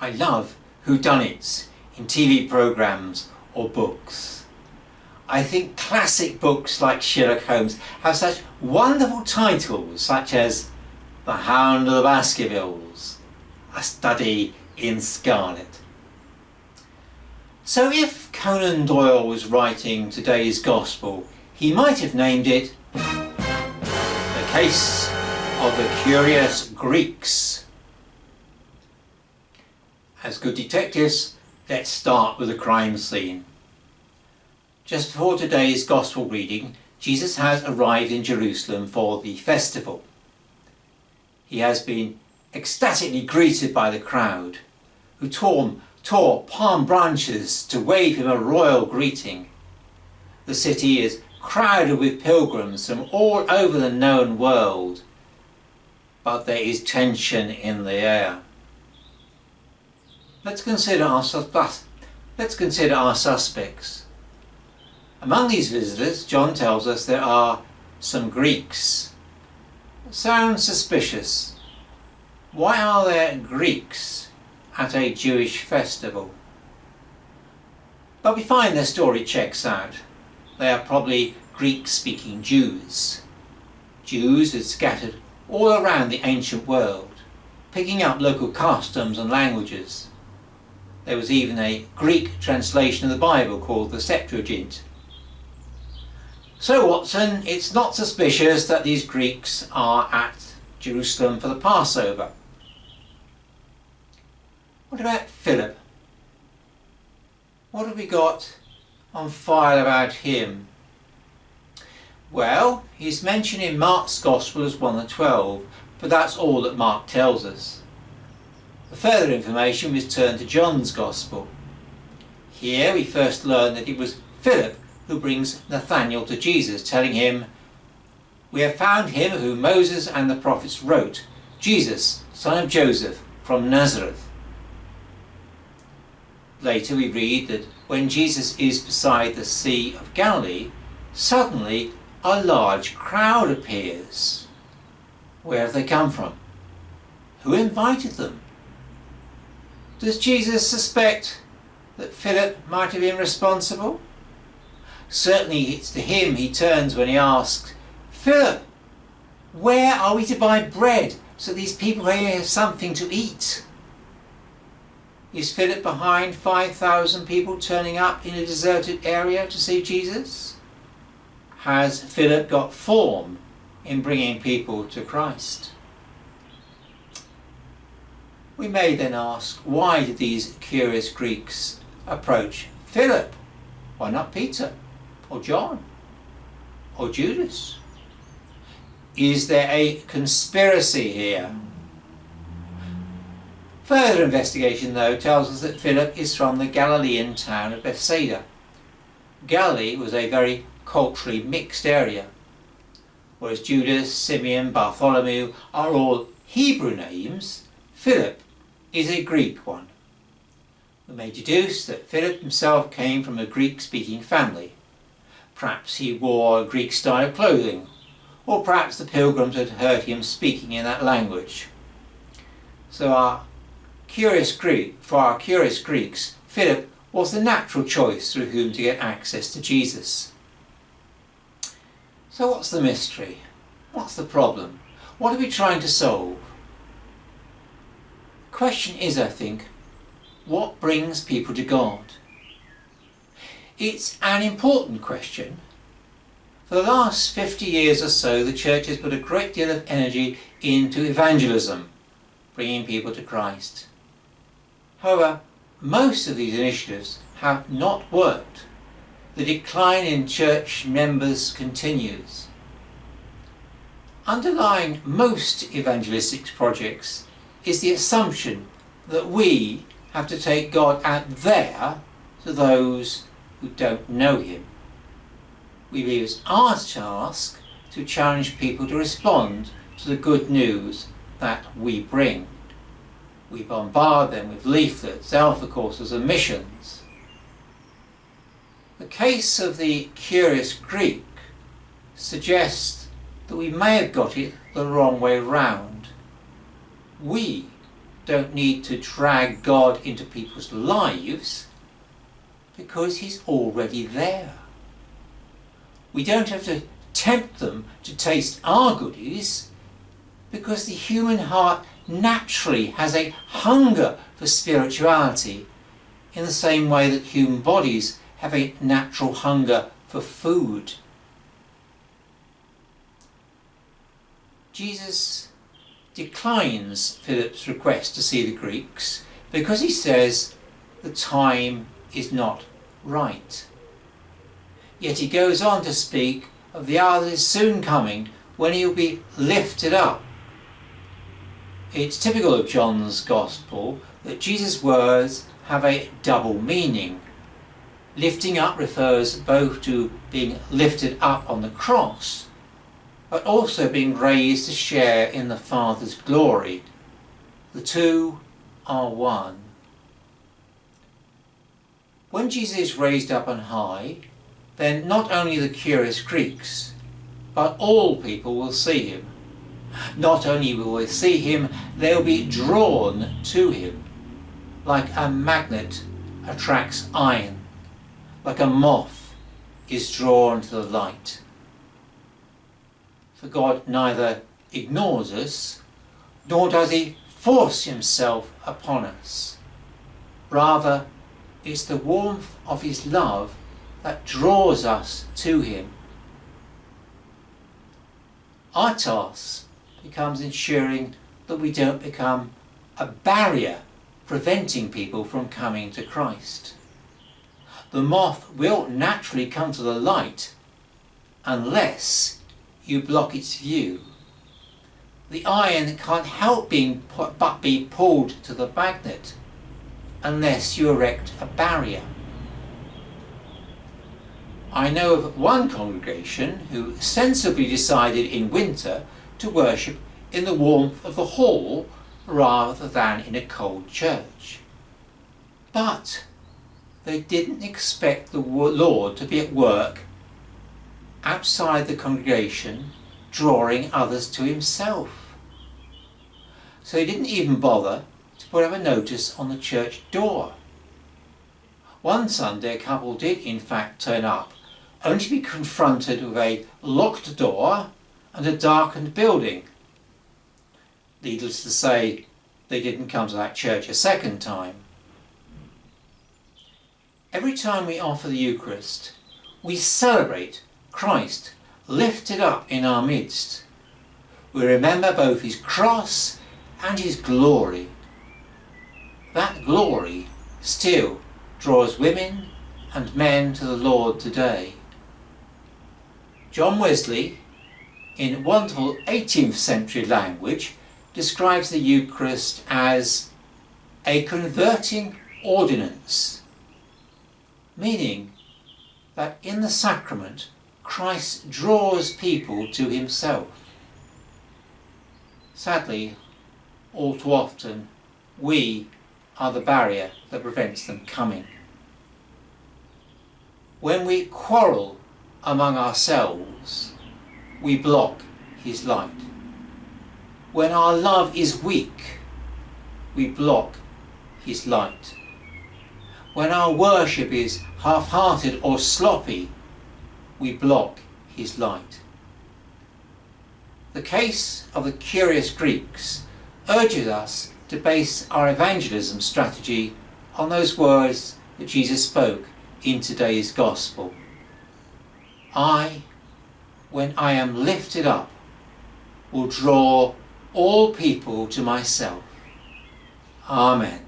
I love whodunits in TV programmes or books. I think classic books like Sherlock Holmes have such wonderful titles such as The Hound of the Baskervilles, A Study in Scarlet. So if Conan Doyle was writing today's Gospel, he might have named it The Case of the Curious Greeks. As good detectives, let's start with the crime scene. Just before today's Gospel reading, Jesus has arrived in Jerusalem for the festival. He has been ecstatically greeted by the crowd, who tore palm branches to wave him a royal greeting. The city is crowded with pilgrims from all over the known world, but there is tension in the air. Let's consider our suspects. Among these visitors, John tells us there are some Greeks. Sounds suspicious. Why are there Greeks at a Jewish festival? But we find their story checks out. They are probably Greek-speaking Jews. Jews had scattered all around the ancient world, picking up local customs and languages. There was even a Greek translation of the Bible called the Septuagint. So Watson, it's not suspicious that these Greeks are at Jerusalem for the Passover. What about Philip? What have we got on file about him? Well, he's mentioned in Mark's Gospel as one of the 12, but that's all that Mark tells us. For further information, we turn to John's Gospel. Here we first learn that it was Philip who brings Nathanael to Jesus, telling him, "We have found him whom Moses and the prophets wrote, Jesus, son of Joseph, from Nazareth." Later we read that when Jesus is beside the Sea of Galilee, suddenly a large crowd appears. Where have they come from? Who invited them? Does Jesus suspect that Philip might have been responsible? Certainly it's to him he turns when he asks, "Philip, where are we to buy bread so these people here have something to eat?" Is Philip behind 5,000 people turning up in a deserted area to see Jesus? Has Philip got form in bringing people to Christ? We may then ask, why did these curious Greeks approach Philip? Why not Peter, or John, or Judas? Is there a conspiracy here? Further investigation, though, tells us that Philip is from the Galilean town of Bethsaida. Galilee was a very culturally mixed area. Whereas Judas, Simeon, Bartholomew are all Hebrew names, Philip is a Greek one. We may deduce that Philip himself came from a Greek-speaking family. Perhaps he wore a Greek style of clothing, or perhaps the pilgrims had heard him speaking in that language. So for our curious Greeks, Philip was the natural choice through whom to get access to Jesus. So what's the mystery? What's the problem? What are we trying to solve? The question is, I think, what brings people to God? It's an important question. For the last 50 years or so, the Church has put a great deal of energy into evangelism, bringing people to Christ. However, most of these initiatives have not worked. The decline in church members continues. Underlying most evangelistic projects is the assumption that we have to take God out there to those who don't know him. We believe it's our task to challenge people to respond to the good news that we bring. We bombard them with leaflets, alpha courses and missions. The case of the curious Greek suggests that we may have got it the wrong way round. We don't need to drag God into people's lives because he's already there. We don't have to tempt them to taste our goodies because the human heart naturally has a hunger for spirituality in the same way that human bodies have a natural hunger for food. Jesus declines Philip's request to see the Greeks because he says the time is not right. Yet he goes on to speak of the hour that is soon coming when he will be lifted up. It's typical of John's Gospel that Jesus' words have a double meaning. Lifting up refers both to being lifted up on the cross, but also being raised to share in the Father's glory. The two are one. When Jesus is raised up on high, then not only the curious Greeks, but all people will see him. Not only will they see him, they'll be drawn to him, like a magnet attracts iron, like a moth is drawn to the light. For God neither ignores us, nor does he force himself upon us. Rather, it's the warmth of his love that draws us to him. Our task becomes ensuring that we don't become a barrier preventing people from coming to Christ. The moth will naturally come to the light unless you block its view. The iron can't help but be pulled to the magnet unless you erect a barrier. I know of one congregation who sensibly decided in winter to worship in the warmth of the hall rather than in a cold church. But they didn't expect the Lord to be at work outside the congregation, drawing others to himself. So they didn't even bother to put up a notice on the church door. One Sunday a couple did in fact turn up, only to be confronted with a locked door and a darkened building. Needless to say, they didn't come to that church a second time. Every time we offer the Eucharist, we celebrate Christ lifted up in our midst. We remember both his cross and his glory. That glory still draws women and men to the Lord today. John Wesley, in wonderful 18th century language, describes the Eucharist as a converting ordinance, meaning that in the sacrament Christ draws people to himself. Sadly, all too often, we are the barrier that prevents them coming. When we quarrel among ourselves, we block his light. When our love is weak, we block his light. When our worship is half-hearted or sloppy, we block his light. The case of the curious Greeks urges us to base our evangelism strategy on those words that Jesus spoke in today's Gospel. I, when I am lifted up, will draw all people to myself. Amen.